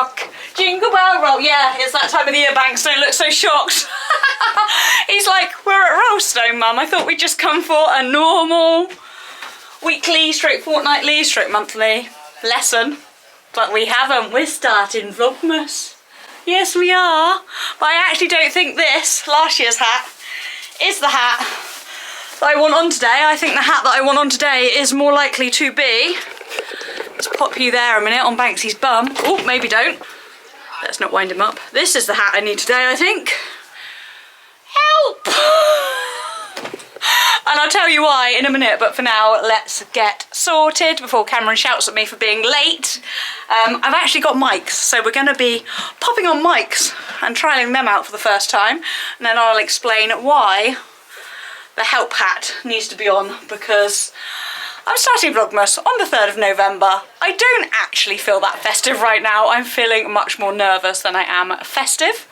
rock. Jingle bell rock. Yeah, it's that time of the year, Banks. Don't look so shocked. He's like, we're at Rollstone, Mum. I thought we'd just come for a normal weekly, fortnightly, monthly lesson. But we haven't. We're starting Vlogmas. Yes, we are. But I actually don't think this, last year's hat, is the hat that I want on today. I think the hat that I want on today is more likely to be, let's pop you there a minute, on Banksy's bum. Oh, maybe don't. Let's not wind him up. This is the hat I need today, I think. Help! And I'll tell you why in a minute, but for now, let's get sorted before Cameron shouts at me for being late. I've actually got mics, so we're going to be popping on mics and trialling them out for the first time, and then I'll explain why the help hat needs to be on, because I'm starting Vlogmas on the 3rd of November. I don't actually feel that festive right now. I'm feeling much more nervous than I am festive.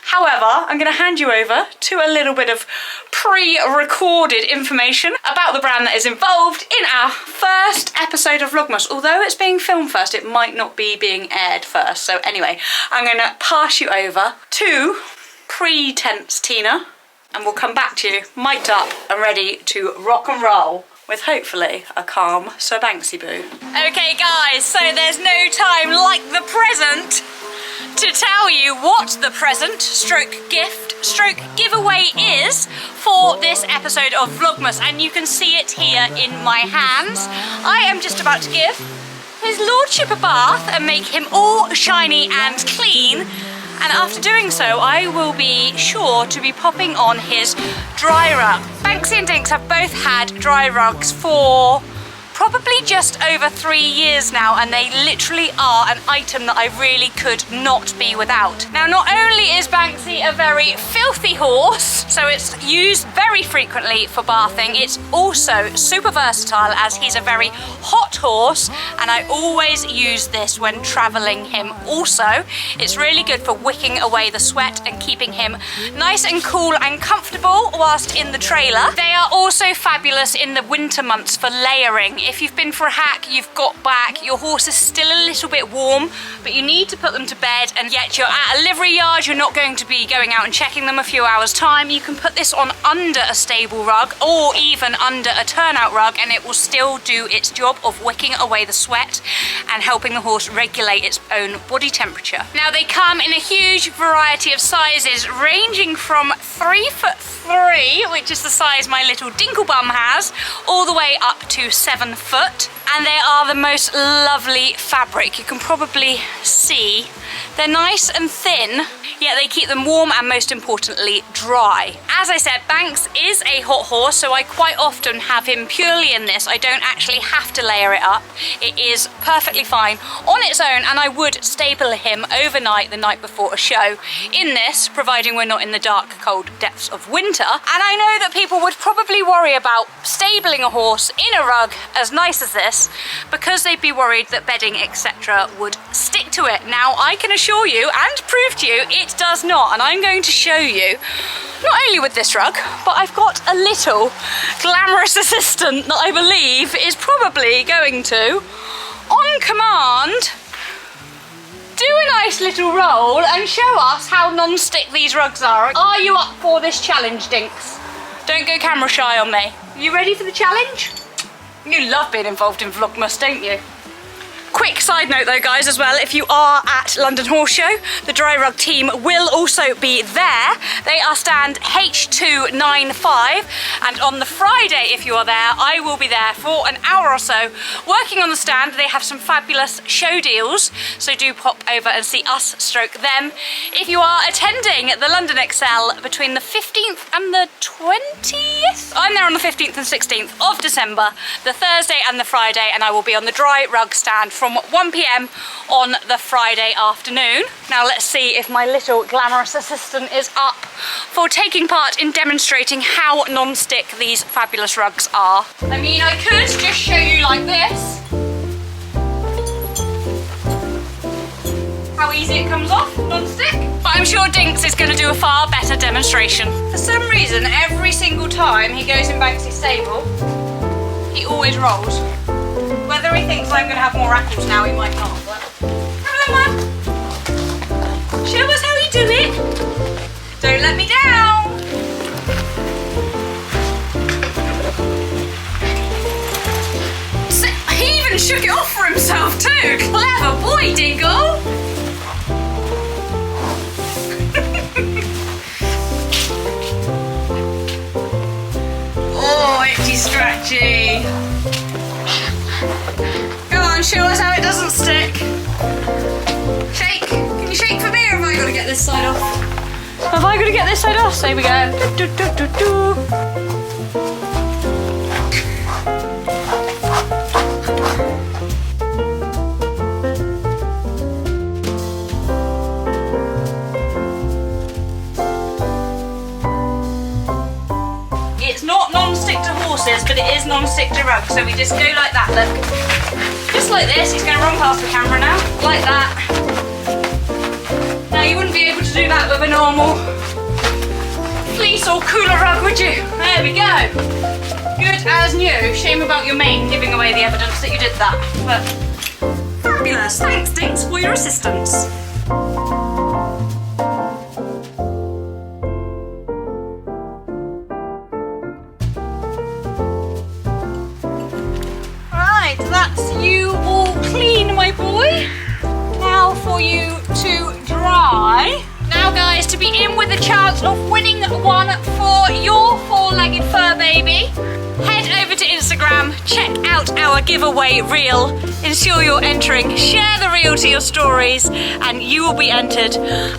However, I'm going to hand you over to a little bit of pre-recorded information about the brand that is involved in our first episode of Vlogmas. Although it's being filmed first, it might not be being aired first. So anyway, I'm going to pass you over to pre-tense Tina, and we'll come back to you mic'd up and ready to rock and roll with hopefully a calm Sir Banksy boo. Okay guys, so there's no time like the present to tell you what the present stroke gift stroke giveaway is for this episode of Vlogmas, and you can see it here in my hands. I am just about to give his lordship a bath and make him all shiny and clean, and after doing so I will be sure to be popping on his dry rug. Banksy and Dinks have both had dry rugs for probably just over 3 years now, and they literally are an item that I really could not be without. Now, not only is Banksy a very filthy horse, so it's used very frequently for bathing, it's also super versatile as he's a very hot horse, and I always use this when traveling him also. It's really good for wicking away the sweat and keeping him nice and cool and comfortable whilst in the trailer. They are also fabulous in the winter months for layering. If you've been for a hack, you've got back, your horse is still a little bit warm, but you need to put them to bed, and yet you're at a livery yard, you're not going to be going out and checking them a few hours time, you can put this on under a stable rug or even under a turnout rug, and it will still do its job of wicking away the sweat and helping the horse regulate its own body temperature. Now, they come in a huge variety of sizes, ranging from 3'3", which is the size my little Dinklebum has, all the way up to 7 foot, and they are the most lovely fabric. You can probably see they're nice and thin, yet they keep them warm and most importantly dry. As I said, Banks is a hot horse, so I quite often have him purely in this. I don't actually have to layer it up. It is perfectly fine on its own, and I would stable him overnight the night before a show in this, providing we're not in the dark, cold depths of winter. And I know that people would probably worry about stabling a horse in a rug as nice as this, because they'd be worried that bedding, etc. would stick to it. Now, I can assure you and prove to you it does not, and I'm going to show you, not only with this rug, but I've got a little glamorous assistant that I believe is probably going to, on command, do a nice little roll and show us how non-stick these rugs are. Are you up for this challenge, Dinks? Don't go camera shy on me. You ready for the challenge? You love being involved in Vlogmas, don't you? Quick side note though, guys, as well, if you are at London Horse Show, the dry rug team will also be there. They are stand H295, and on the Friday, if you are there, I will be there for an hour or so working on the stand. They have some fabulous show deals, so do pop over and see us stroke them. If you are attending the London XL between the 15th and the 20th, I'm there on the 15th and 16th of December, the Thursday and the Friday, and I will be on the dry rug stand from 1 PM on the Friday afternoon. Now let's see if my little glamorous assistant is up for taking part in demonstrating how non-stick these fabulous rugs are. I mean, I could just show you like this, how easy it comes off non-stick, but I'm sure Dinks is going to do a far better demonstration. For some reason, every single time he goes in Banksy's stable, he always rolls. Whether he thinks I'm going to have more apples now, he might not, but... Hello, Mum. yourself too. Clever boy, Dingle. Oh, itchy scratchy. Go on, show us how it doesn't stick. Shake. Can you shake for me, or have I got to get this side off? Have I got to get this side off? So here we go. Do, do, do, do, do. It's not non-stick to horses, but it is non-stick to rugs. So we just go like that, look. Just like this. He's going to run past the camera now. Like that. Now, you wouldn't be able to do that with a normal fleece or cooler rug, would you? There we go. Good as new. Shame about your mane giving away the evidence that you did that. But fabulous. Thanks, Dinks, for your assistance. Right, that's you all clean, my boy. Now for you to dry. Now guys, to be in with a chance of winning one for your four-legged fur baby, head over to Instagram, check out our giveaway reel, ensure you're entering, share the reel to your stories, and you will be entered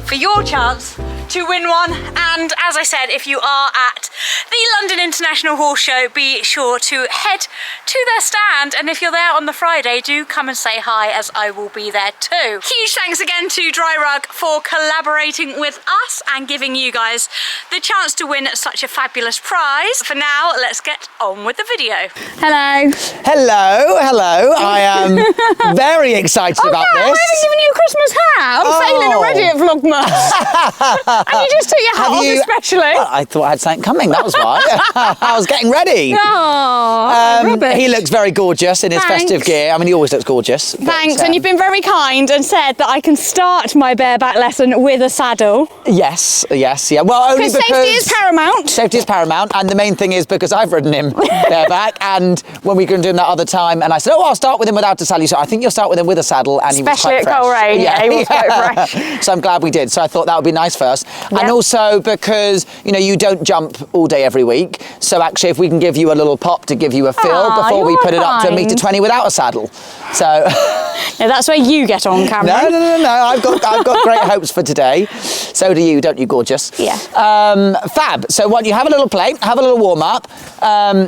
for your chance to win one. And as I said, if you are at the London International Horse Show, be sure to head to their stand, and if you're there on the Friday, do come and say hi, as I will be there too. Huge thanks again to Dry Rug for collaborating with us and giving you guys the chance to win such a fabulous prize. For now, let's get on with the video. Hello. Hello, hello. I am very excited about this. I haven't given you a Christmas hat. I'm failing already at Vlogmas. And you just took your hat off especially. Well, I thought I had something coming, that was why. I was getting ready. Oh, rubbish. He looks very gorgeous in his festive gear. I mean, he always looks gorgeous. Thanks, and you've been very kind and said that I can start my bareback lesson with a saddle. Yes, yes, yeah. Well, only because safety is paramount. Safety is paramount, and the main thing is because I've ridden him bareback, and when we were doing that other time, and I said, oh, I'll start with him without a saddle. So I think you'll start with him with a saddle, and especially he was quite at Coleraine, yeah, he was quite fresh. So I'm glad we did. So I thought that would be nice first. Yep. And also because, you know, you don't jump all day every week. So actually, if we can give you a little pop to give you a fill before we put it up to 1.20 m without a saddle. So no, that's where you get on, Cameron. No. I've got great hopes for today. So do you, don't you, gorgeous? Yeah. Fab. So why don't you have a little play, have a little warm up,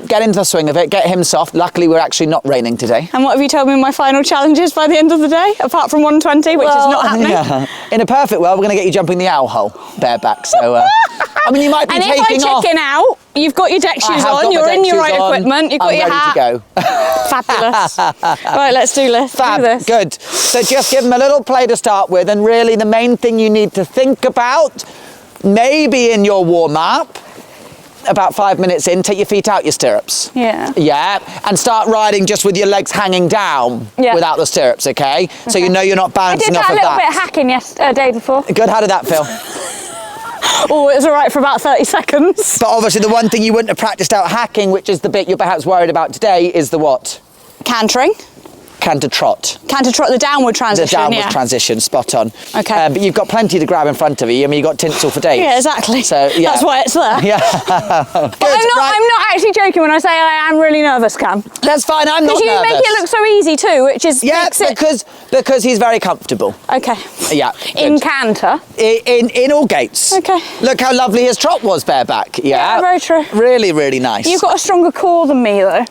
get into the swing of it, get him soft. Luckily, we're actually not raining today. And what have you told me my final challenge is by the end of the day, apart from 120, which is not happening? Yeah. In a perfect world, we're going to get you jumping the owl hole bareback. So I mean, you might be taking off. And if I chicken out, you've got your deck shoes on, you're in your right equipment, you've got your hat. I'm ready to go. Fabulous. Right, let's do this. Fab, good. So just give them a little play to start with, and really the main thing you need to think about, maybe in your warm-up, about 5 minutes in, take your feet out your stirrups. Yeah. Yeah, and start riding just with your legs hanging down without the stirrups, okay? So you know you're not bouncing off of that. I did a little bit of hacking day before. Good, how did that feel? Oh, it was all right for about 30 seconds. But obviously the one thing you wouldn't have practiced out hacking, which is the bit you're perhaps worried about today, is the what? Cantering. Canter trot. Canter trot, the downward transition. The downward transition, spot on. Okay. But you've got plenty to grab in front of you. I mean, you've got tinsel for days. Yeah, exactly. So, yeah. That's why it's there. Yeah. But I'm not actually joking when I say I am really nervous, Cam. That's fine, I'm not nervous. Because you make it look so easy too, which is... Yeah, because he's very comfortable. Okay. Yeah. In canter? In all gaits. Okay. Look how lovely his trot was bareback. Yeah, very true. Really, really nice. You've got a stronger core than me though.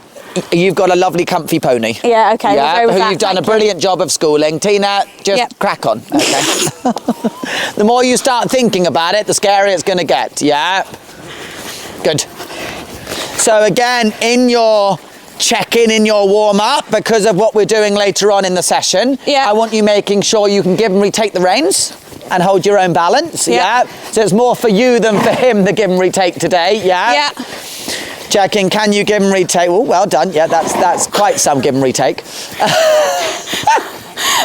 You've got a lovely comfy pony. Yeah, okay. Yeah, who you've done a brilliant job of schooling. Tina, just crack on, okay? The more you start thinking about it, the scarier it's going to get, yeah? Good. So again, in your check-in, in your warm-up, because of what we're doing later on in the session, I want you making sure you can give and retake the reins and hold your own balance, yeah? So it's more for you than for him, the give and retake today, yeah? Yeah. Checking, can you give and retake? Oh, well done. Yeah, that's quite some give and retake.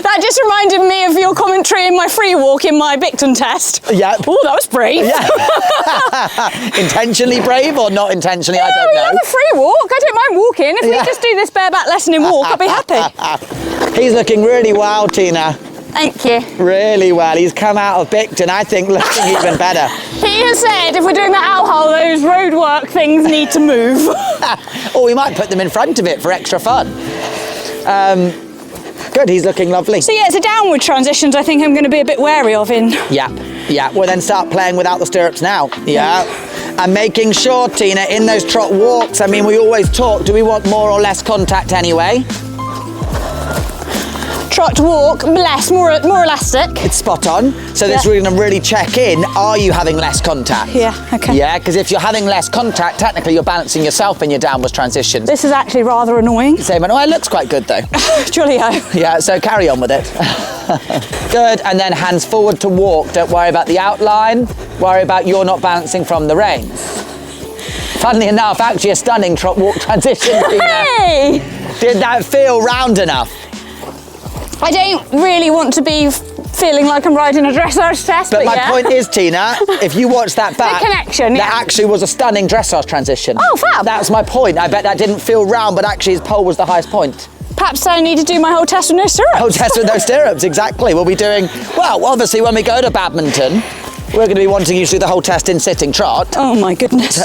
That just reminded me of your commentary in my free walk in my Bicton test. Yeah. Oh, that was brave. Yeah. Intentionally brave or not intentionally, I don't We know. have a free walk. I don't mind walking. If we just do this bareback lesson in walk, I'll be happy. He's looking really well, Tina. Thank you. Really well. He's come out of Bicton, I think, looking even better. He has said if we're doing that owl, those roadwork things need to move. Or we might put them in front of it for extra fun. Good, he's looking lovely. So yeah, it's a downward transitions I think I'm going to be a bit wary of in. Yeah. Well, then start playing without the stirrups now. Yeah. And making sure, Tina, in those trot walks, I mean, we always talk, do we want more or less contact anyway? Trot walk, less, more elastic. It's spot on. So this we're going to really check in, are you having less contact? Yeah, okay. Yeah, because if you're having less contact, technically you're balancing yourself in your downwards transitions. This is actually rather annoying. Same, oh, it looks quite good though. Julio. Yeah, so carry on with it. Good, and then hands forward to walk. Don't worry about the outline. Worry about you're not bouncing from the reins. Funnily enough, actually a stunning trot walk transition. Hey! Did that feel round enough? I don't really want to be feeling like I'm riding a dressage test, But my yeah. point is, Tina, if you watch that back, The connection, that yeah. actually was a stunning dressage transition. Oh, fab. That's my point. I bet that didn't feel round, but actually his pole was the highest point. Perhaps I need to do my whole test with no stirrups. Oh, test with those stirrups, exactly. We'll be doing, well, obviously when we go to badminton, we're going to be wanting you to do the whole test in sitting trot. Oh my goodness.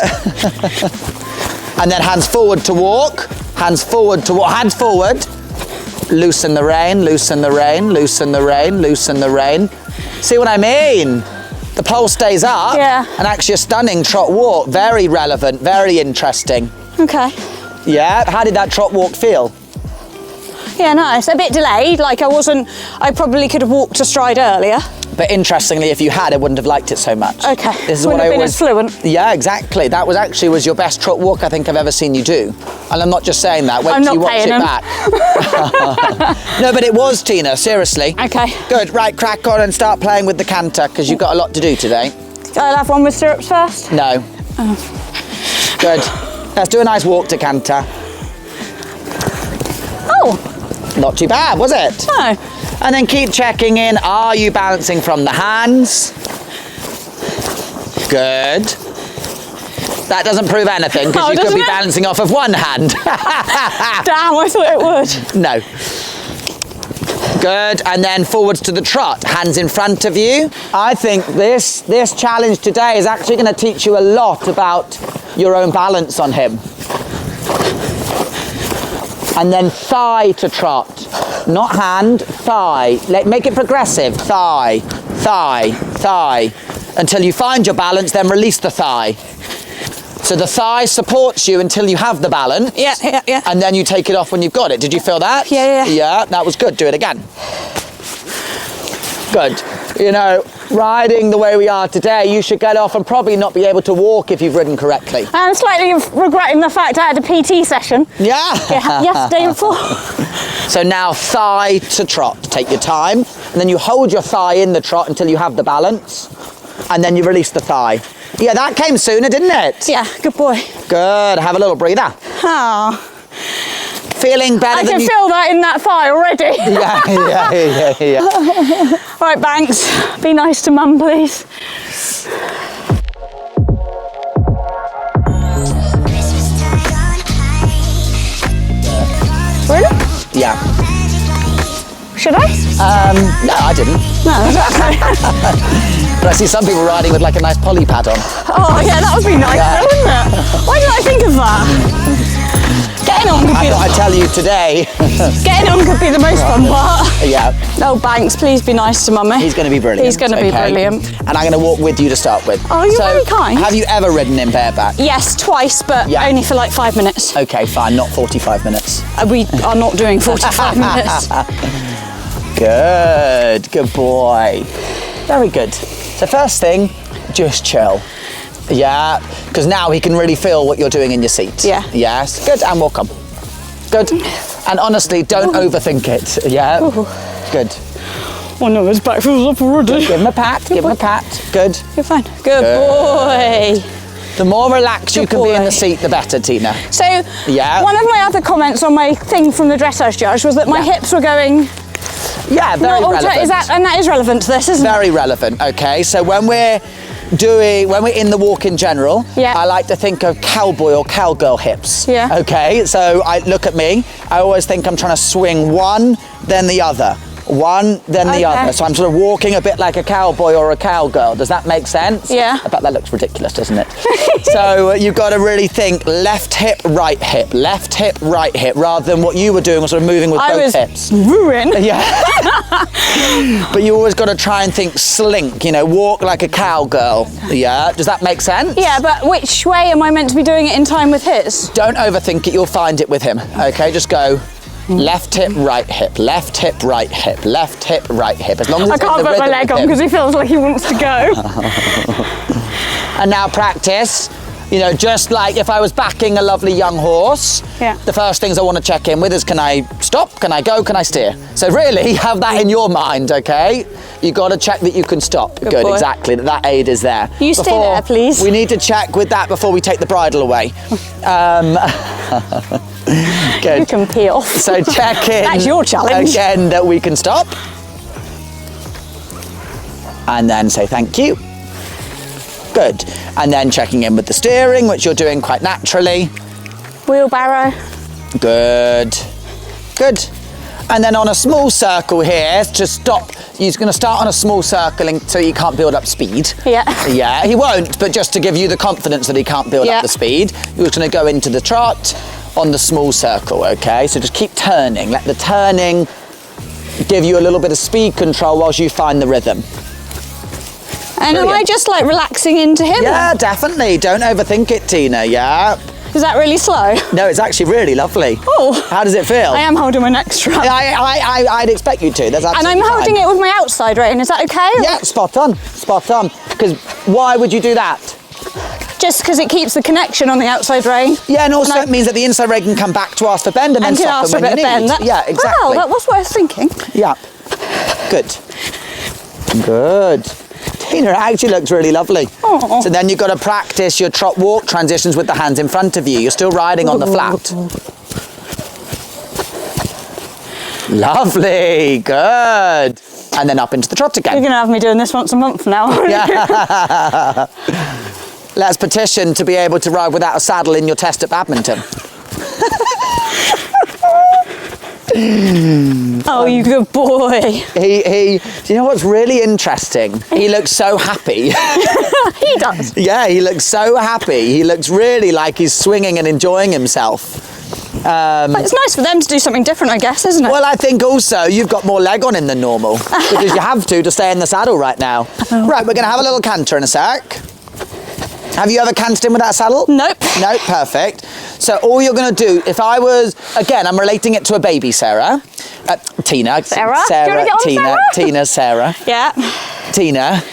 And then hands forward to walk, hands forward to walk, hands forward. Loosen the rein, loosen the rein, loosen the rein, loosen the rein. See what I mean? The pole stays up. Yeah. And actually a stunning trot walk. Very relevant, very interesting. Okay. Yeah, how did that trot walk feel? Yeah, nice. A bit delayed, like I probably could have walked astride earlier. But interestingly, if you had, I wouldn't have liked it so much. Okay. This is Wouldn't what I have been always. as fluent. Yeah, exactly. That was your best trot walk I think I've ever seen you do. And I'm not just saying that. Wait I'm till not you watch paying it him. back. No, but it was, Tina. Seriously. Okay. Good. Right, crack on and start playing with the canter because you've got a lot to do today. I'll have one with stirrups first. No. Oh. Good. Let's do a nice walk to canter. Oh. Not too bad, was it? No. And then keep checking in. Are you balancing from the hands? Good. That doesn't prove anything because Oh, you could doesn't be it? balancing off of one hand. Damn, I thought it would. No. Good, and then forwards to the trot, hands in front of you. I think this challenge today is actually going to teach you a lot about your own balance on him. And then thigh to trot, not hand, thigh. Make it progressive, thigh, thigh, thigh. Until you find your balance, then release the thigh. So the thigh supports you until you have the balance. Yeah. And then you take it off when you've got it. Did you feel that? Yeah. Yeah, that was good. Do it again. Good. You know, riding the way we are today, you should get off and probably not be able to walk if you've ridden correctly. I'm slightly regretting the fact I had a PT session. Yeah. Yesterday before. So now thigh to trot. Take your time. And then you hold your thigh in the trot until you have the balance. And then you release the thigh. Yeah, that came sooner, didn't it? Yeah, good boy. Good. Have a little breather. Oh. Feeling better I than can you... feel that in that thigh already. Yeah. All right, Banks, be nice to Mum, please. Really? Yeah. Should I? No, I didn't. No, that's okay. But I see some people riding with like a nice poly pad on. Oh, yeah, that would be nice, Yeah. though, wouldn't it? Why did I think of that? Getting on could I be thought I'd tell you today. Getting on could be the most fun part. Yeah, No, Banks, please be nice to Mummy. he's going to be brilliant. He's going to be okay? brilliant. And I'm going to walk with you to start with. Oh, you're so, very kind. Have you ever ridden in bareback? Yes, twice, but Yeah. only for like 5 minutes. Okay, fine, not 45 minutes. We are not doing 45 minutes. Good boy. Very good. So first thing, just chill. Yeah, because now he can really feel what you're doing in your seat. Yeah. Yes, good, and walk on. Good. And honestly, don't overthink it. Yeah. Ooh. Good. Oh no, his back feels up already. Give him a pat, give him a pat. Good. You're fine. Good boy. The more relaxed you Good can be in boy. the seat, the better, Tina. So, Yeah. one of my other comments on my thing from the dressage judge was that my hips were going Yeah, very relevant. And that is relevant to this, isn't it? Very relevant, okay. So when we're in the walk in general, I like to think of cowboy or cowgirl hips. Yeah. Okay, so look at me. I always think I'm trying to swing one, then the other. One, then the other. So I'm sort of walking a bit like a cowboy or a cowgirl. Does that make sense? Yeah. I bet that looks ridiculous, doesn't it? So you've got to really think left hip, right hip, rather than what you were doing was sort of moving with both hips. Ruined. Yeah. But you always got to try and think slink, you know, walk like a cowgirl. Yeah. Does that make sense? Yeah, but which way am I meant to be doing it in time with his? Don't overthink it. You'll find it with him. Okay, just go. Left hip, right hip, left hip, right hip, left hip, right hip. As long as I can't put my leg on because he feels like he wants to go. And now practice. You know, just like if I was backing a lovely young horse, the first things I want to check in with is, can I stop? Can I go? Can I steer? So really have that in your mind, okay? You got to check that you can stop. Good, exactly, that aid is there. You stay there, please. We need to check with that before we take the bridle away. Good. You can peel. So check in. That's your challenge. Again, that we can stop. And then say thank you. Good. And then checking in with the steering, which you're doing quite naturally. Wheelbarrow. Good. Good. And then on a small circle here, to stop, he's going to start on a small circle so he can't build up speed. Yeah. Yeah, he won't, but just to give you the confidence that he can't build up the speed, you're just going to go into the trot on the small circle, okay? So just keep turning. Let the turning give you a little bit of speed control whilst you find the rhythm. And am I just like relaxing into him? Yeah, definitely. Don't overthink it, Tina, yeah. Is that really slow? No, it's actually really lovely. Oh. How does it feel? I am holding my neck strap. I'd expect you to. That's absolutely And I'm holding it with my outside rein. Is that okay? Yeah, spot on. Spot on. Because why would you do that? Just because it keeps the connection on the outside rein. Yeah, and also it means that the inside rein can come back to ask for bend and then soften when you need. Bend. Yeah, exactly. Wow, that was what I was thinking. Yeah. Good. Good. Tina, it actually looks really lovely. Aww. So then you've got to practice your trot walk transitions with the hands in front of you. You're still riding on the flat. Lovely, good. And then up into the trot again. You're going to have me doing this once a month now. Yeah. Let's petition to be able to ride without a saddle in your test at badminton. Oh, you good boy. Do you know what's really interesting? He looks so happy. He does. Yeah, he looks so happy. He looks really like he's swinging and enjoying himself. But it's nice for them to do something different, I guess, isn't it? Well, I think also you've got more leg on him than normal because you have to stay in the saddle right now. Oh. Right, we're going to have a little canter in a sec. Have you ever cantered in without a saddle? Nope. Nope, perfect. So all you're going to do, if I was, again, I'm relating it to a baby, Sarah. Tina. Sarah? Do you want to get on, Tina, Sarah? Tina, Sarah. Yeah. Tina.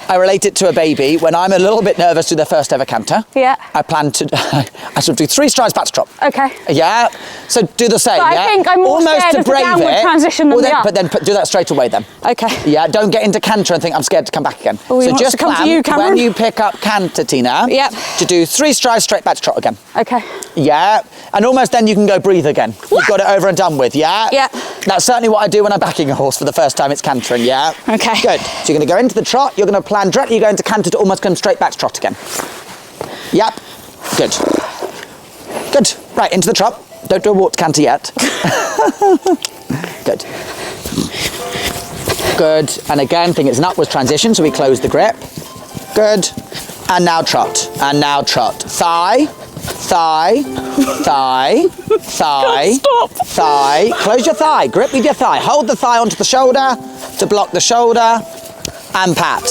I relate it to a baby. When I'm a little bit nervous to their first ever canter, I plan to, I sort of do 3 strides back to trot. Okay. Yeah. So do the same. But I think I'm more almost scared to of the brave downward it. transition than the up. But then do that straight away then. Okay. Yeah. Don't get into canter and think I'm scared to come back again. Oh, so wants just to come plan to you, Cameron. when you pick up canter, Tina. Yep. To do 3 strides straight back to trot again. Okay. Yeah. And almost then you can go breathe again. You've got it over and done with. Yeah. Yeah. That's certainly what I do when I'm backing a horse for the first time it's cantering. Yeah. Okay. Good. So you're going to go into the trot. You're going to plan directly. You go into canter to almost come straight back to trot again. Yep. Good. Good. Right, into the trot. Don't do a walk to canter yet. Good. Good. And again, think it's an upwards transition, so we close the grip. Good. And now trot. And now trot. Thigh. Thigh. Thigh. Thigh. Stop. Thigh. Close your thigh. Grip with your thigh. Hold the thigh onto the shoulder to block the shoulder. And pat.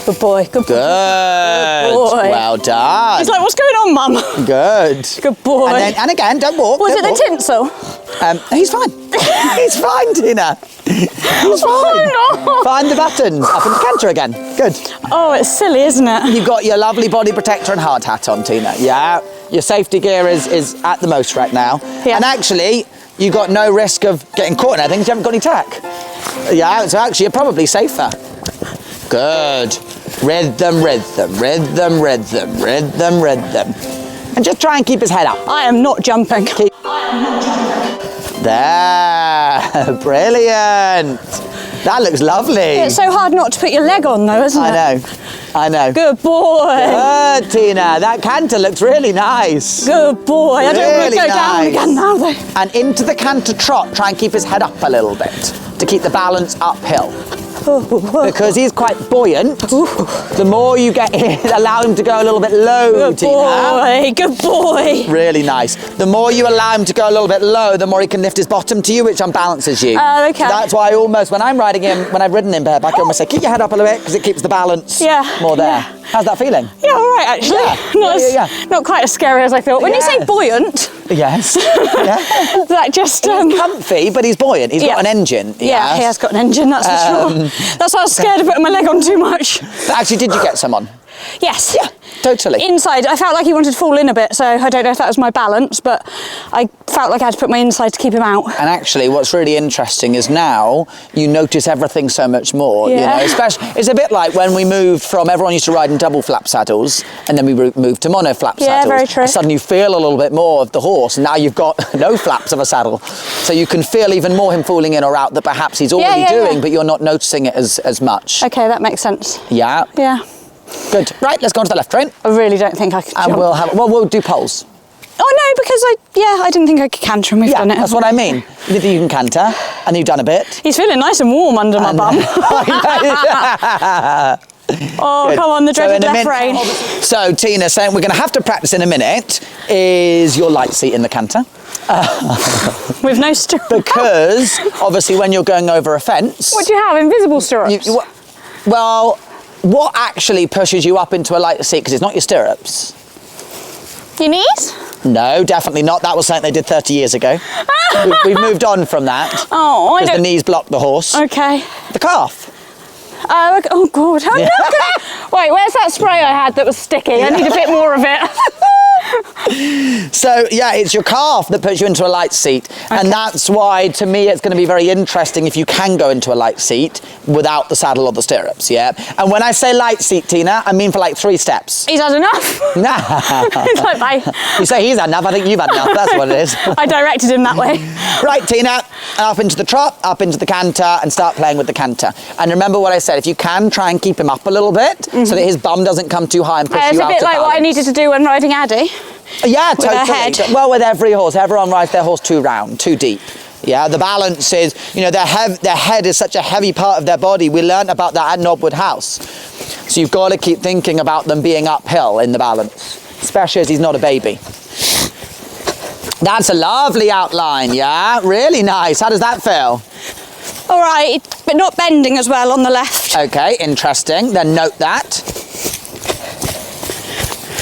Good boy. Good boy. Good. Boy. Well done. He's like, what's going on, Mum? Good. Good boy. And again, don't walk. Was don't it walk. the tinsel? He's fine. He's fine, Tina. He's fine. Oh, no. Find the buttons. Up in the canter again. Good. Oh, it's silly, isn't it? You've got your lovely body protector and hard hat on, Tina. Yeah. Your safety gear is at the most right now. Yeah. And actually, you've got no risk of getting caught in anything because you haven't got any tack. Yeah, so actually you're probably safer. Good. Rhythm, rhythm, rhythm, rhythm, rhythm, rhythm. And just try and keep his head up. I am not jumping. There. Brilliant. That looks lovely. It's so hard not to put your leg on though, isn't it? I know. Good boy. Good, Tina. That canter looks really nice. Good boy. I don't want to go down again now though. And into the canter trot, try and keep his head up a little bit to keep the balance uphill. Because he's quite buoyant. The more you get in, allow him to go a little bit low, Tina. Good boy. Really nice. The more you allow him to go a little bit low, the more he can lift his bottom to you, which unbalances you. Okay. So that's why I almost, when I'm riding him, when I've ridden him bareback, I almost say, keep your head up a little bit, because it keps the balance more there. Yeah. How's that feeling? Yeah, all right, actually. Not quite as scary as I thought. When you say buoyant... Yes. That just... He's comfy, but he's buoyant. He's got an engine. Yeah, he has got an engine, that's for sure. That's why I was scared of putting my leg on too much. But actually, did you get some on? Yes. Yeah, totally. Inside, I felt like he wanted to fall in a bit, so I don't know if that was my balance, but I felt like I had to put my inside to keep him out. And actually, what's really interesting is now you notice everything so much more. Yeah. You know, especially it's a bit like when we moved from everyone used to ride in double flap saddles, and then we moved to mono flap saddles. Yeah, very true. And suddenly you feel a little bit more of the horse, and now you've got no flaps of a saddle, so you can feel even more him falling in or out that perhaps he's already doing, but you're not noticing it as much. Okay, that makes sense. Yeah. Yeah. Good. Right, let's go on to the left train. I really don't think I could jump. And we'll do poles. Oh no, because I didn't think I could canter and we've done it. That's what I mean. You can canter, and you've done a bit. He's feeling nice and warm under my bum. Oh, good. Come on, the dreaded left rein. So, Tina, saying we're going to have to practice in a minute is your light seat in the canter. With no stirrups. Because, obviously, when you're going over a fence... What do you have, invisible stirrups? Well, what actually pushes you up into a light seat, because it's not your stirrups? Your knees? No, definitely not. That was something they did 30 years ago. We've moved on from that. Oh, I don't... Because the knees block the horse. Okay. The calf. Oh, God. I'm not gonna... Wait, where's that spray I had that was sticky? I need a bit more of it. So, yeah, it's your calf that puts you into a light seat. Okay. And that's why, to me, it's going to be very interesting if you can go into a light seat without the saddle or the stirrups, yeah? And when I say light seat, Tina, I mean for like 3 steps. He's had enough. It's like, bye. You say he's had enough, I think you've had enough. That's what it is. I directed him that way. Right, Tina, up into the trot, up into the canter, and start playing with the canter. And remember what I said, if you can, try and keep him up a little bit so that his bum doesn't come too high and push you out. It's a bit like what I needed to do when riding Addy. Yeah, with totally. Well, with every horse, everyone rides their horse too round, too deep. Yeah, the balance is, you know, their head is such a heavy part of their body. We learnt about that at Knobwood House. So you've got to keep thinking about them being uphill in the balance, especially as he's not a baby. That's a lovely outline, yeah? Really nice. How does that feel? All right, but not bending as well on the left. Okay, interesting. Then note that.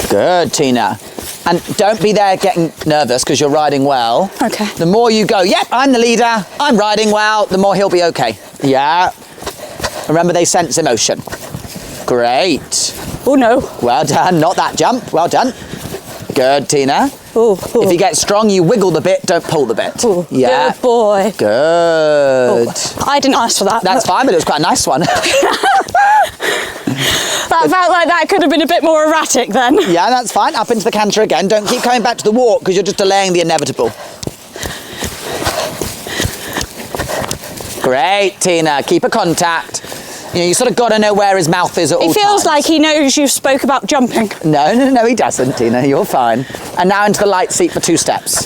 Good, Tina. And don't be there getting nervous because you're riding well. Okay. The more you go, yep, I'm the leader, I'm riding well, the more he'll be okay. Yeah. Remember, they sense emotion. Great. Oh, no. Well done. Not that jump. Well done. Good, Tina. Ooh, ooh. If you get strong, you wiggle the bit, don't pull the bit. Ooh, yeah. Good boy. Good. Oh, I didn't ask for that. That's fine, but it was quite a nice one. That felt like that could have been a bit more erratic then. Yeah, that's fine. Up into the canter again. Don't keep coming back to the walk because you're just delaying the inevitable. Great, Tina. Keep a contact. You know, you sort of got to know where his mouth is at all times. He feels like he knows you spoke about jumping. No, he doesn't, Tina. You're fine. And now into the light seat for 2 steps.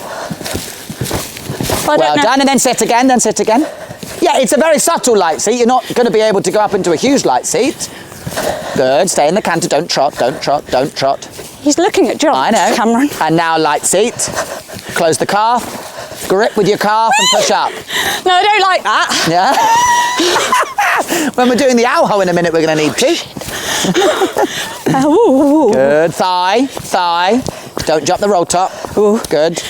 Well done. And then sit again, Yeah, it's a very subtle light seat. You're not going to be able to go up into a huge light seat. Good. Stay in the canter. Don't trot, don't trot, don't trot. He's looking at John. I know. Cameron. And now light seat. Close the calf. Grip with your calf and push up. No, I don't like that. Yeah. When we're doing the ow ho in a minute, we're going to need to. Ooh. Good. Thigh. Don't jump the roll top. Ooh. Good.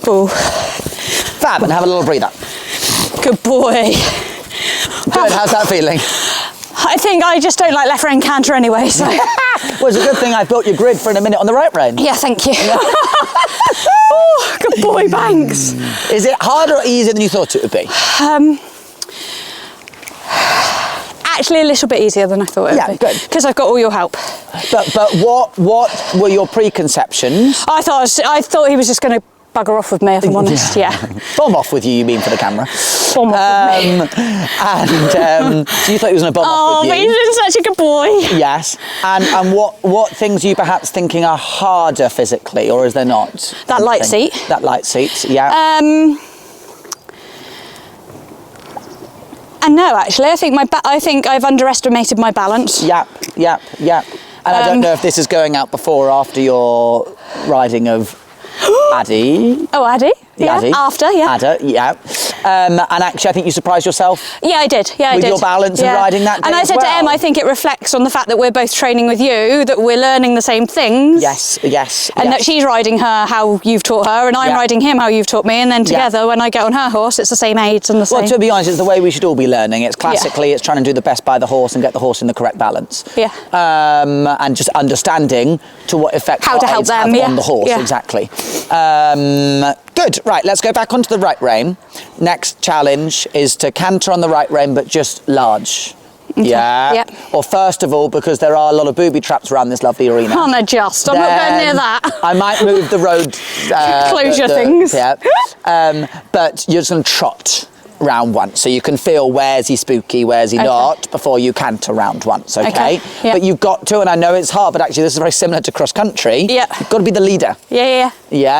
Ooh. Fab. And have a little breather. Good boy. Good. How's that feeling? I think I just don't like left rein canter anyway, so... Well, it's a good thing I built your grid for in a minute on the right rein. Yeah, thank you. Oh, good boy, Banks. Is it harder or easier than you thought it would be? Actually, a little bit easier than I thought it would be. Yeah, good. Because I've got all your help. But what were your preconceptions? I thought he was just going to bugger off with me, if I'm honest. Yeah. Bomb off with you, you mean, for the camera. Bomb off with me. And so you thought he was going to bomb off with you? Oh, but he's been such a good boy. Yes. And what things are you perhaps thinking are harder physically, or is there not? That light seat. That light seat, yeah. And no, actually, I think I've underestimated my balance. Yep. And I don't know if this is going out before or after your riding of Addy. Oh, Addy? Yeah. Addy. After, yeah. Adder, yeah. And actually, I think you surprised yourself. Yeah, I did. Yeah, I did. With your balance and riding that day And I said to Em, I think it reflects on the fact that we're both training with you, that we're learning the same things. Yes. And that she's riding her how you've taught her, and I'm riding him how you've taught me, and then together, when I get on her horse, it's the same aids and the same. Well, to be honest, it's the way we should all be learning. It's classically, it's trying to do the best by the horse and get the horse in the correct balance. Yeah. And just understanding to what effect how to help them on the horse, exactly. Good. Right, let's go back onto the right rein. Next challenge is to canter on the right rein, but just large. Okay. Yeah. Or first of all, because there are a lot of booby traps around this lovely arena. Oh, no, I'm not going near that. I might move the road closure things. Yeah. But you're just going to trot round once, so you can feel where's he spooky, where's he not, before you canter round once, okay? But you've got to, and I know it's hard, but actually this is very similar to cross country. Yeah. You've got to be the leader. Yeah.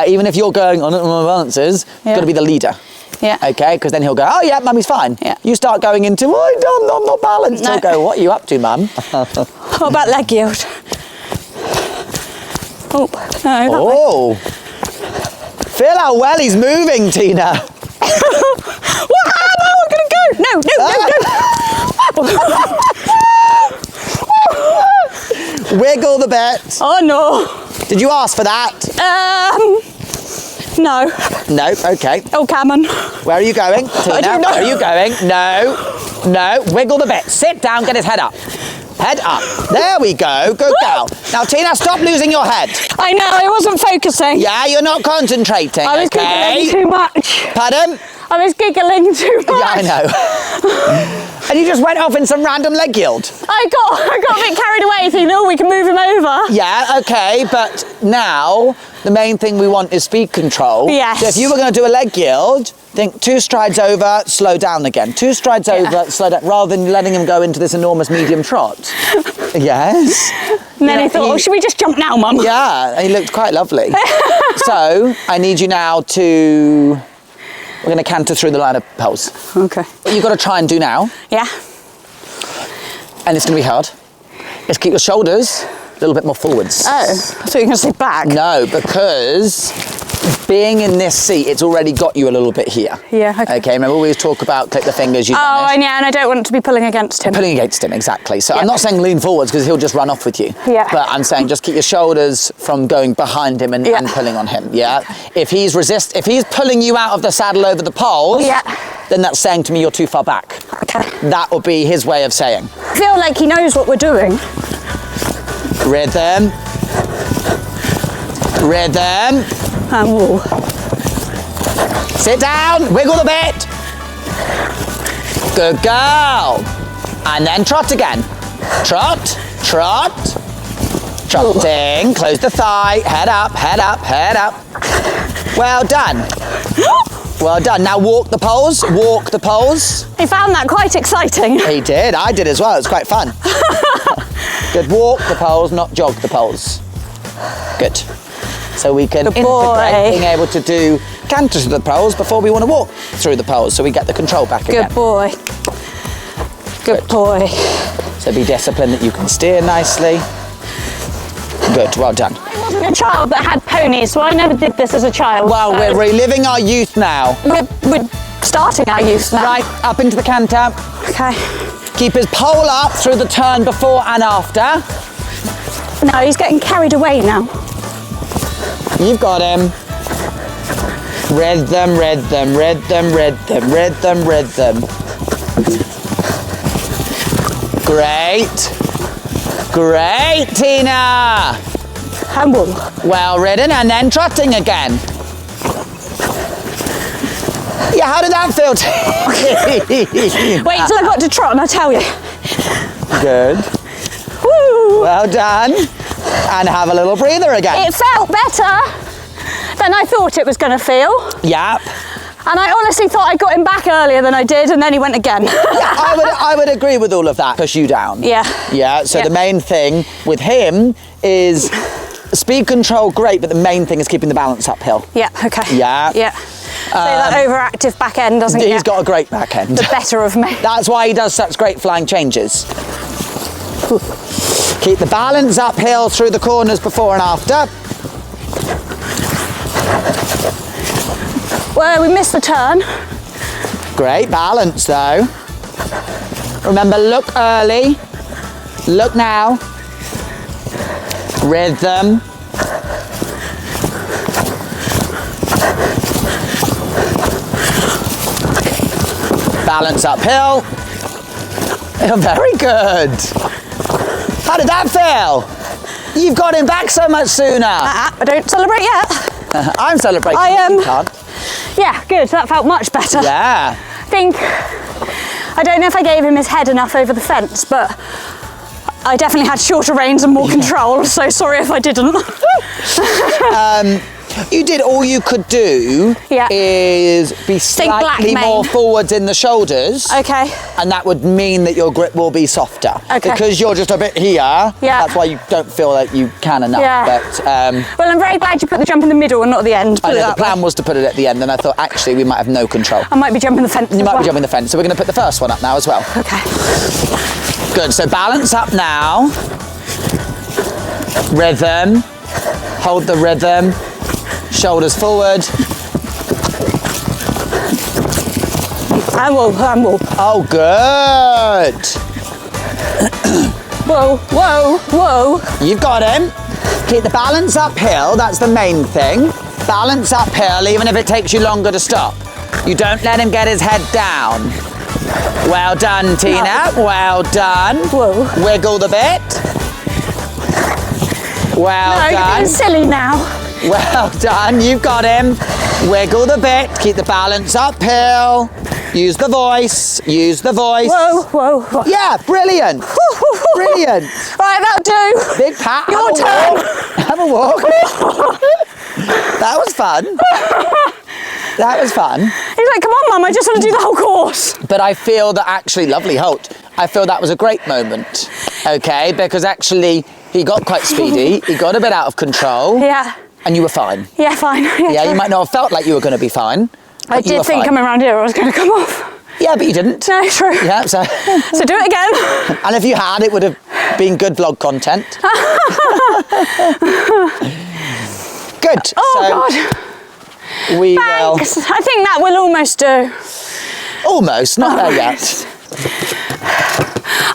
Even if you're going on my balances, you've got to be the leader. Yeah. Okay, because then he'll go, oh yeah, mummy's fine. Yeah. You start going into, oh, I'm not balanced. No. He'll go, what are you up to, mum? What about leg yield? Oh, no. Oh. Feel how well he's moving, Tina. What? No, I'm going to go. No. Wiggle the bit. Oh, no. Did you ask for that? No. No, okay. Oh, Cameron. Where are you going, Tina? Where are you going? No. Wiggle the bit. Sit down, get his head up. Head up. There we go. Good girl. Now, Tina, stop losing your head. I know, I wasn't focusing. Yeah, you're not concentrating. I was giggling too much. Pardon? I was giggling too much. Yeah, I know. And you just went off in some random leg yield. I got a bit carried away thinking, oh, we can move him over. Yeah, okay, but now the main thing we want is speed control. Yes. So if you were going to do a leg yield, think 2 strides over, slow down again. 2 strides over, slow down, rather than letting him go into this enormous medium trot. Yes. And then I thought, should we just jump now, Mum? Yeah, he looked quite lovely. So I need you now to... We're going to canter through the line of poles. Okay. What you've got to try and do now. Yeah. And it's going to be hard. Is keep your shoulders a little bit more forwards. Oh, I thought you were going to say back. No, because being in this seat, it's already got you a little bit here. Yeah, okay. Remember we always talk about click the fingers, and I don't want to be pulling against him. Pulling against him, exactly. So I'm not saying lean forwards because he'll just run off with you. Yeah. But I'm saying just keep your shoulders from going behind him and pulling on him, yeah? If he's pulling you out of the saddle over the poles, then that's saying to me you're too far back. Okay. That would be his way of saying. I feel like he knows what we're doing. Rhythm. Whoa. Sit down, wiggle the bit. Good girl. And then trot again. Trot. Trotting, close the thigh, head up. Well done. Now walk the poles. He found that quite exciting. He did, I did as well, it was quite fun. Good, walk the poles, not jog the poles. Good. So we can integrate being able to do canter to the poles before we want to walk through the poles, so we get the control back again. Good boy. Good boy. So be disciplined that you can steer nicely. Good, well done. I wasn't a child that had ponies, so I never did this as a child. Well, we're reliving our youth now. We're starting our youth now. Right, up into the canter. Okay. Keep his pole up through the turn before and after. No, he's getting carried away now. You've got him. Rhythm. Great, Tina. Humble. Well ridden, and then trotting again. Yeah, how did that feel? Wait till I got to trot and I'll tell you. Good. Woo. Well done. And have a little breather again. It felt better than I thought it was going to feel. Yep. And I honestly thought I got him back earlier than I did, and then he went again. Yeah, I would agree with all of that. Push you down. Yeah. Yeah, so the main thing with him is speed control, great, but the main thing is keeping the balance uphill. Yeah, okay. Yeah. Yeah. So that overactive back end doesn't He's got a great back end. the better of me. That's why he does such great flying changes. Keep the balance uphill through the corners before and after. Well, we missed the turn. Great balance though. Remember, look early. Look now. Rhythm. Balance uphill. Very good. How did that feel? You've got him back so much sooner. I don't celebrate yet. I'm celebrating. You can't. Yeah, good. That felt much better. Yeah. I don't know if I gave him his head enough over the fence, but I definitely had shorter reins and more control, so sorry if I didn't. You did all you could do is be slightly more forwards in the shoulders. Okay. And that would mean that your grip will be softer. Okay. Because you're just a bit here. Yeah. That's why you don't feel like you can enough. Yeah. But, well, I'm very glad you put the jump in the middle and not at the end. I know, the plan was to put it at the end, and I thought actually we might have no control. I might be jumping the fence. You might be jumping the fence, so we're going to put the first one up now as well. Okay. Good, so balance up now. Rhythm. Hold the rhythm. Shoulders forward. And whoa. Oh, good. Whoa. You've got him. Keep the balance uphill, that's the main thing. Balance uphill, even if it takes you longer to stop. You don't let him get his head down. Well done, Tina. No. Well done. Whoa. Wiggle the bit. Well done. You're being silly now. Well done, you've got him. Wiggle the bit, keep the balance uphill. Use the voice, Whoa. Yeah, brilliant. Brilliant. Right, that'll do. Big pat. Your turn. Have a walk. That was fun. That was fun. He's like, come on, Mum, I just want to do the whole course. But I feel that actually, lovely Holt, I feel that was a great moment, okay? Because actually, he got quite speedy, he got a bit out of control. Yeah. And you were fine. Yeah, fine. Yeah, you might not have felt like you were going to be fine. I did think coming around here I was going to come off. Yeah, but you didn't. No, true. Yeah, so do it again. And if you had, it would have been good vlog content. Good. Oh, God. We Thanks. I think that will almost do. Almost, not there yet.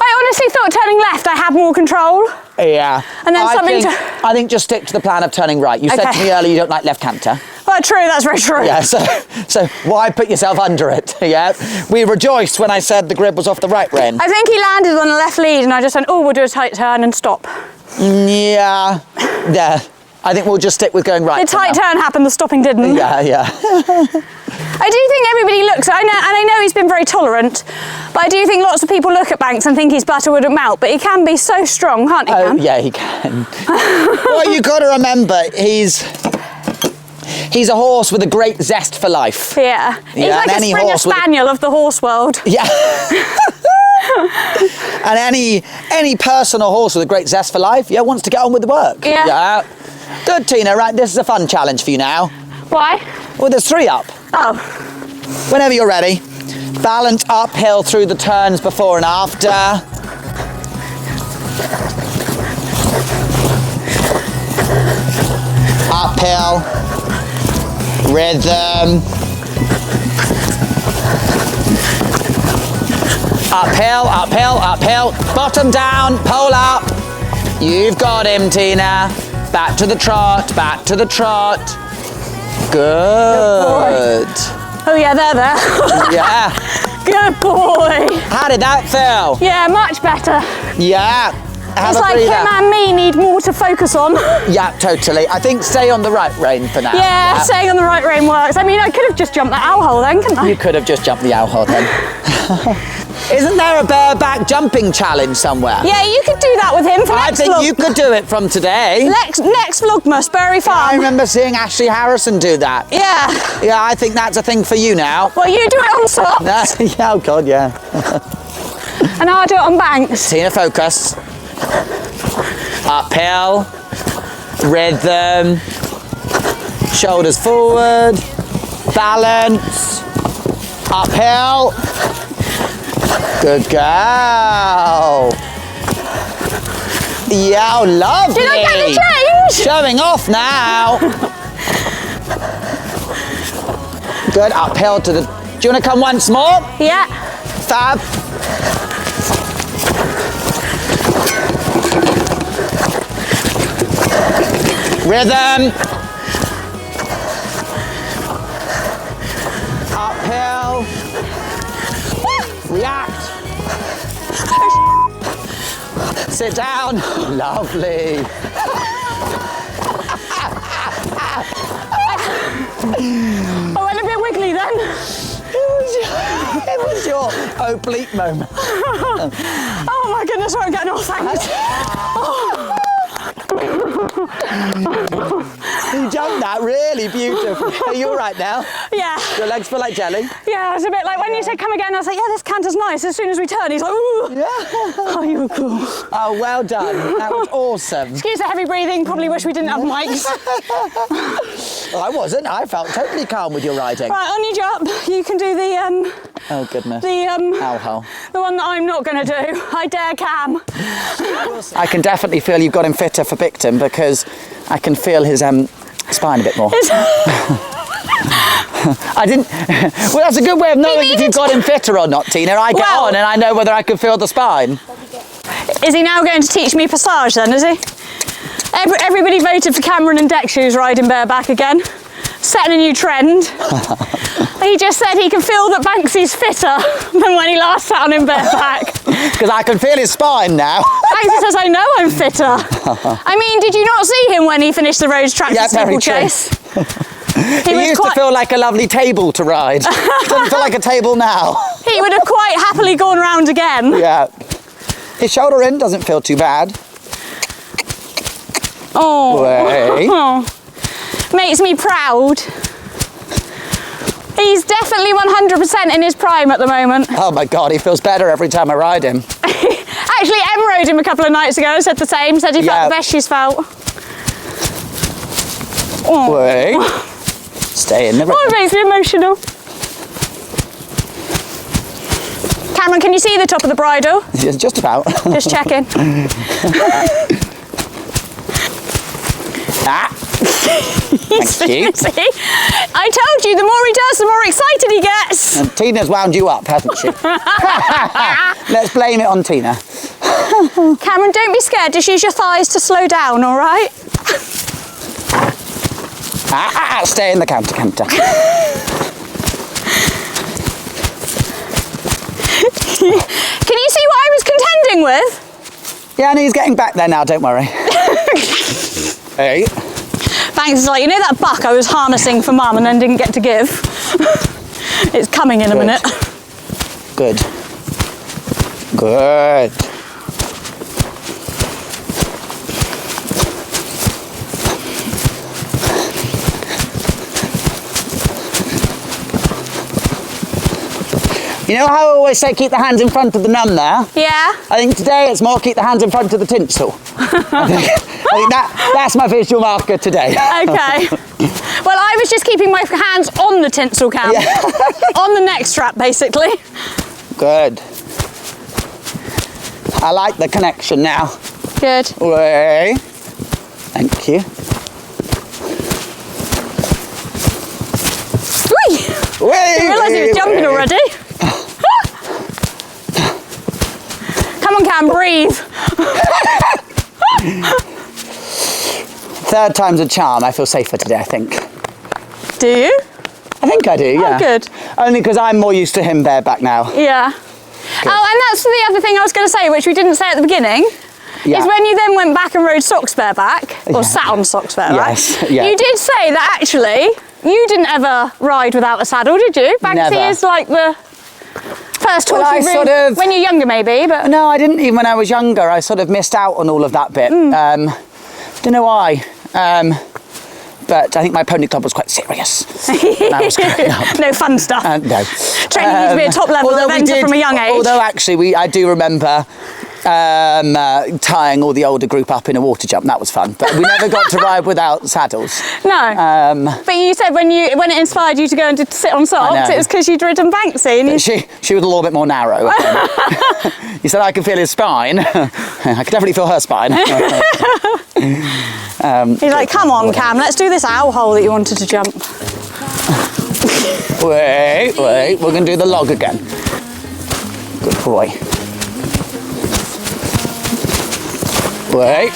I honestly thought turning left I had more control. Yeah. And then I think just stick to the plan of turning right. You said to me earlier you don't like left canter. Well, true, that's very true. Yeah, so why put yourself under it? Yeah. We rejoiced when I said the grip was off the right rein. I think he landed on the left lead and I just went, oh, we'll do a tight turn and stop. Yeah. I think we'll just stick with going right. The tight turn happened, the stopping didn't. Yeah. I do think everybody looks, I know he's been very tolerant, but I do think lots of people look at Banks and think he's butterwood and melt, but he can be so strong, can't he? Oh, yeah, he can. Well, you've got to remember, he's a horse with a great zest for life. Yeah. He's like a Springer Spaniel of the horse world. Yeah. And any person or horse with a great zest for life, wants to get on with the work. Yeah. Good, Tina. Right, this is a fun challenge for you now. Why? Well, there's 3 up. Oh. Whenever you're ready. Balance uphill through the turns before and after. Uphill. Rhythm. Uphill. Bottom down, pole up. You've got him, Tina. Back to the trot. Good. Oh yeah, there. Yeah. Good boy. How did that feel? Yeah, much better. Yeah. It's like him and me need more to focus on. Yeah, totally. I think stay on the right rein for now. Yeah, staying on the right rein works. I mean, I could have just jumped the owl hole then, couldn't I? You could have just jumped the owl hole then. Isn't there a bareback jumping challenge somewhere? Yeah, you could do that with him for I next think vlog. you could do it from today. Next Vlogmas, Bury Farm. I remember seeing Ashley Harrison do that. Yeah. Yeah, I think that's a thing for you now. Well, you do it on socks. Yeah, oh God, yeah. And I'll do it on banks. Tina, focus. Uphill. Rhythm. Shoulders forward. Balance. Uphill. Good girl. Yeah, oh, lovely. Did I get the change? Showing off now. Good, uphill to the... Do you want to come once more? Yeah. Fab. Rhythm. Uphill. React. Sit down. Lovely. I went a bit wiggly then. It was your oblique moment. Oh my goodness, I'm getting off, thanks. You jumped that really beautifully. Are you all right now? Yeah. Your legs feel like jelly? Yeah, it's a bit like when you said come again, I was like, yeah, this canter's nice. As soon as we turn, he's like, ooh. Yeah. Oh, you were cool. Oh, well done. That was awesome. Excuse the heavy breathing, probably wish we didn't have mics. I wasn't. I felt totally calm with your riding. Right, on your jump, you can do the, Oh, goodness. the one that I'm not going to do. I dare Cam. I can definitely feel you've got him fitter for Bicton because I can feel his spine a bit more. I didn't... Well, that's a good way of knowing if you've got him fitter or not, Tina. I get on and I know whether I can feel the spine. Is he now going to teach me passage then, is he? Everybody voted for Cameron and deck shoes riding bareback again. Setting a new trend. He just said he can feel that Banksy's fitter than when he last sat on him bareback. Because I can feel his spine now. Banksy says, I know I'm fitter. I mean, did you not see him when he finished the Rhodes track Yeah, steeplechase? He used to feel like a lovely table to ride. Doesn't feel like a table now. He would have quite happily gone round again. Yeah. His shoulder in doesn't feel too bad. Oh. Way. Oh. Makes me proud. He's definitely 100% in his prime at the moment. Oh my God, he feels better every time I ride him. Actually, Em rode him a couple of nights ago and said the same, said he felt the best she's felt. Oh. Way. Stay in the rhythm. Oh, it makes me emotional. Cameron, can you see the top of the bridle? Just about. Just checking. Thank you. See? I told you, the more he does, the more excited he gets. And Tina's wound you up, hasn't she? Let's blame it on Tina. Cameron, don't be scared. Just use your thighs to slow down, all right? Stay in the canter. Can you see what I was contending with? Yeah, and he's getting back there now, don't worry. Hey. Banks is like, you know that buck I was harnessing for Mum and then didn't get to give? It's coming in a minute. Good. Good. You know how I always say keep the hands in front of the nun there? Yeah. I think today it's more keep the hands in front of the tinsel. I think that's my visual marker today. Okay. Well, I was just keeping my hands on the tinsel cam. Yeah. On the neck strap, basically. Good. I like the connection now. Good. Way. Thank you. Whee! I didn't realise he was jumping already. Come on, Cam, breathe. Third time's a charm. I feel safer today, I think. Do you? I think I do, yeah. Oh, good. Only because I'm more used to him bareback now. Yeah. Good. Oh, and that's the other thing I was going to say, which we didn't say at the beginning, is when you then went back and rode socks bareback, or sat on socks bareback, you did say that actually you didn't ever ride without a saddle, did you? Banksy is like the first talk Well, to I you sort of- when you're younger, maybe, but... No, I didn't even when I was younger. I sort of missed out on all of that bit. Don't know why. But I think my pony club was quite serious. when I was growing up. No fun stuff. No. Training you to be a top-level eventer from a young age. Although actually, I do remember tying all the older group up in a water jump. That was fun. But we never got to ride without saddles. No. But you said when it inspired you to go and to sit on socks, it was because you'd ridden Banksy. And she was a little bit more narrow. You said I could feel his spine. I could definitely feel her spine. He's like, come on, Cam, let's do this owl hole that you wanted to jump. Wait, we're going to do the log again. Good boy. Wait.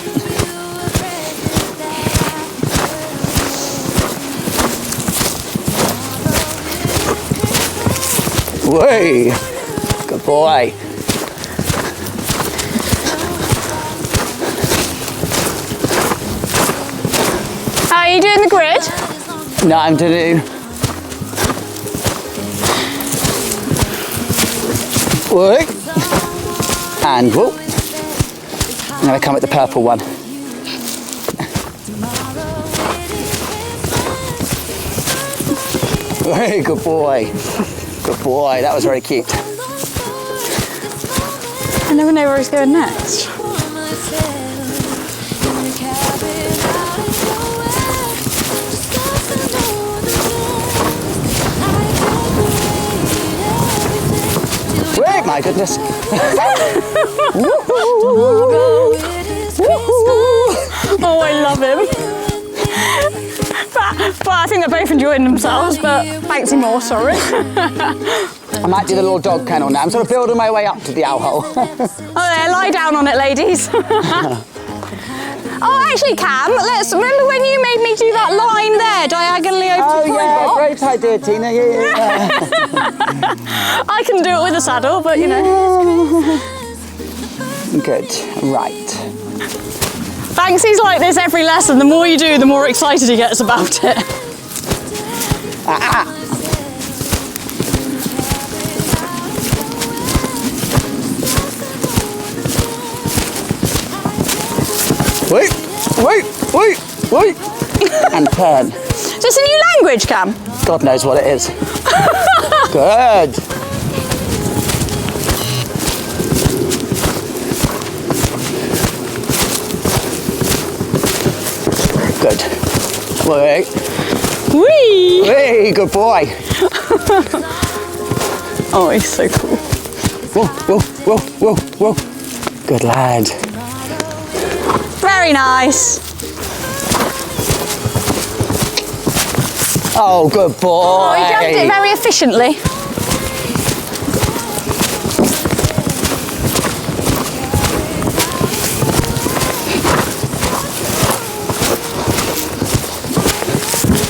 Wait. Good boy. Are you doing the grid? No, I'm doing. Wait. And whoop. I'm going to come at the purple one. Hey, good boy. Good boy. That was very cute. I never know where he's going next. Wait, my goodness. Oh, I love him. But I think they're both enjoying themselves, but Banksy more, sorry. I might do the little dog kennel now. I'm sort of building my way up to the owl hole. Oh, there, lie down on it, ladies. Oh, actually, Cam, remember when you made me do that line there, diagonally over the yeah, great idea, Tina. Yeah. I can do it with a saddle, but you know. Good, right. Banksy's like this every lesson. The more you do, the more excited he gets about it. Wait. And turn. So it's a new language, Cam? God knows what it is. Good. Good. Wait. Whee! Hey, good boy. Oh, he's so cool. Whoa. Good lad. Very nice. Oh, good boy. Oh, he jumped it very efficiently.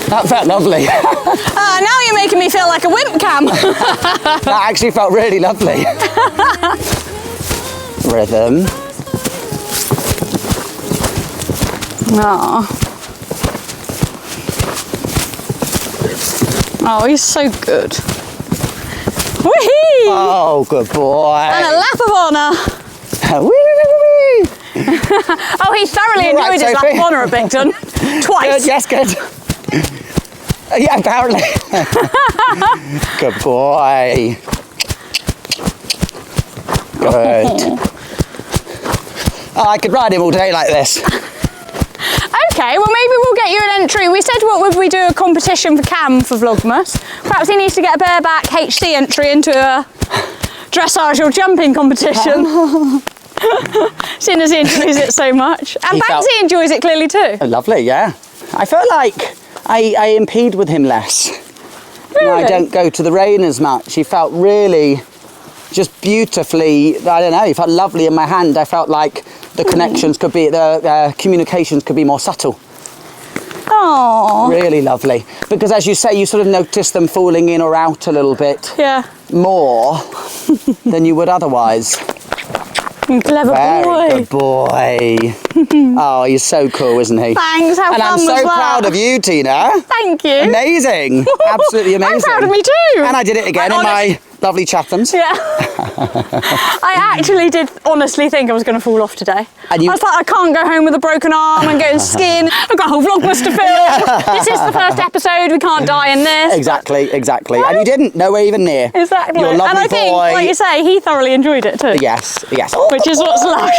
That felt lovely. Now you're making me feel like a wimp, Cam. That actually felt really lovely. Rhythm. Oh. Oh, he's so good. Whee! Oh, good boy. And a lap of honour. Wee. Oh, he thoroughly You're right, enjoyed his lap Sophie. of honour at Bigton. Twice. Good, yes, good. Yeah, apparently. Good boy. Good. Oh, I could ride him all day like this. Okay, well maybe we'll get you an entry. We said, what would we do, a competition for Cam for Vlogmas? Perhaps he needs to get a bareback HC entry into a dressage or jumping competition. Seeing as he enjoys it so much. And Banksy enjoys it clearly too. Oh, lovely, yeah. I felt like I impede with him less. Really? You know, I don't go to the rain as much. He felt really just beautifully, I don't know, he felt lovely in my hand. I felt like the connections could be, the communications could be more subtle. Oh. Really lovely. Because as you say, you sort of notice them falling in or out a little bit more than you would otherwise. Clever Very boy. good boy. Oh, he's so cool, isn't he? Thanks, how and fun I'm was so that? proud of you, Tina. Thank you. Amazing. Absolutely amazing. I'm proud of me too. And I did it again in my Lovely Chathams. Yeah. I actually did honestly think I was going to fall off today. And you... I was like, I can't go home with a broken arm and going skiing. I've got a whole Vlogmas to film. This is the first episode. We can't die in this. Exactly. And you didn't. Nowhere even near. Exactly. You're a lovely and I think, boy. like you say, he thoroughly enjoyed it too. Yes. Which is what's lush.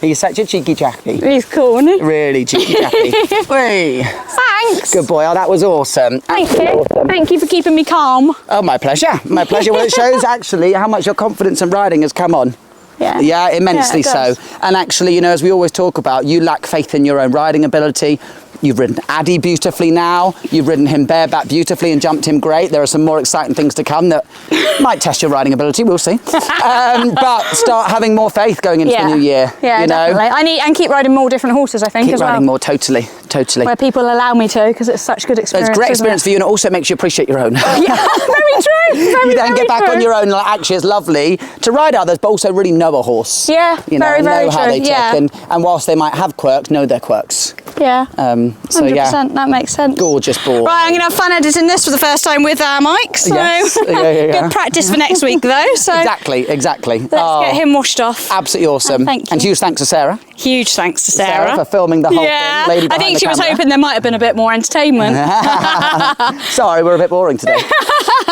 He's such a cheeky chappy. He's cool, isn't he? Really cheeky chappy. Whee. Thanks. Good boy. Oh, that was awesome. Thank you. Awesome. Thank you for keeping me calm. Oh, my pleasure. My pleasure. Well, it shows actually how much your confidence in riding has come on. Yeah. Yeah, immensely Yeah, so. And actually, you know, as we always talk about, you lack faith in your own riding ability. You've ridden Addy beautifully now. You've ridden him bareback beautifully and jumped him great. There are some more exciting things to come that might test your riding ability. We'll see. But start having more faith going into the new year. Yeah, you know? definitely. I need and keep riding more different horses. I think Keep as well. riding more, totally. Where people allow me to, because it's such good experience. It's a great experience for you, and it also makes you appreciate your own. Yeah, very true. You then get back on your own. Like, actually, it's lovely to ride others, but also really know a horse. Yeah, you know, very know how true. they tick, and whilst they might have quirks, know their quirks. Yeah. So 100%, yeah, that makes sense. gorgeous boy. Right, I'm going to have fun editing this for the first time with Mike. So Yes. Yeah. good practice for next week, though. So Exactly. let's get him washed off. Absolutely awesome. Thank you. And huge thanks to Sarah. Huge thanks to Sarah. For filming the whole Yeah, thing. Lady I behind think the she was camera. hoping there might have been a bit more entertainment. Sorry, we're a bit boring today.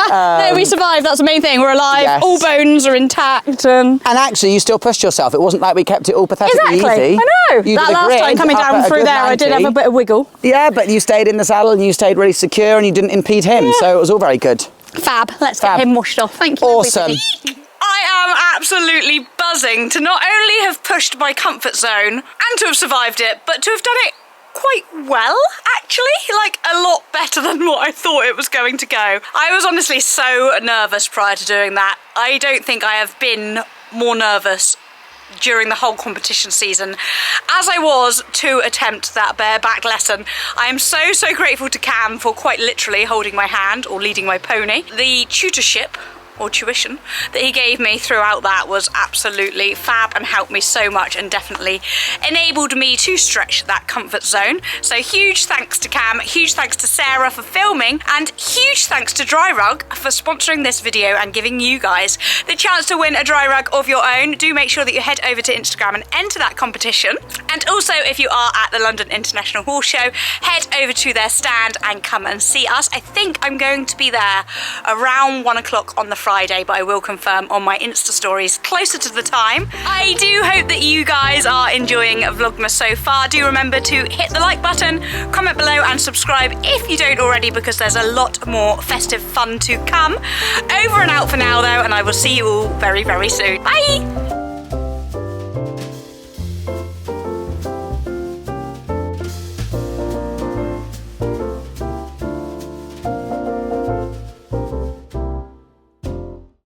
No, we survived. That's the main thing. We're alive. Yes. All bones are intact. And actually, you still pushed yourself. It wasn't like we kept it all pathetically exactly. easy. I know. You That did a last grid time coming up down at a through good there, I did 90. have a bit of wiggle. Yeah, but you stayed in the saddle and you stayed really secure and you didn't impede him. So it was all very good. Fab. Let's Fab. get him washed off. Thank you. Awesome. everybody. I am absolutely buzzing to not only have pushed my comfort zone and to have survived it, but to have done it quite well, actually. Like, a lot better than what I thought it was going to go. I was honestly so nervous prior to doing that. I don't think I have been more nervous during the whole competition season as I was to attempt that bareback lesson. I am so grateful to Cam for quite literally holding my hand or leading my pony. The tutorship or tuition that he gave me throughout that was absolutely fab and helped me so much and definitely enabled me to stretch that comfort zone. So huge thanks to Cam, huge thanks to Sarah for filming, and huge thanks to Dry Rug for sponsoring this video and giving you guys the chance to win a dry rug of your own. Do make sure that you head over to Instagram and enter that competition. And also, if you are at the London International Horse Show, head over to their stand and come and see us. I think I'm going to be there around 1 o'clock on the Friday, but I will confirm on my Insta stories closer to the time. I do hope that you guys are enjoying Vlogmas so far. Do remember to hit the like button, comment below and subscribe if you don't already, because there's a lot more festive fun to come. Over and out for now though, and I will see you all very soon. Bye!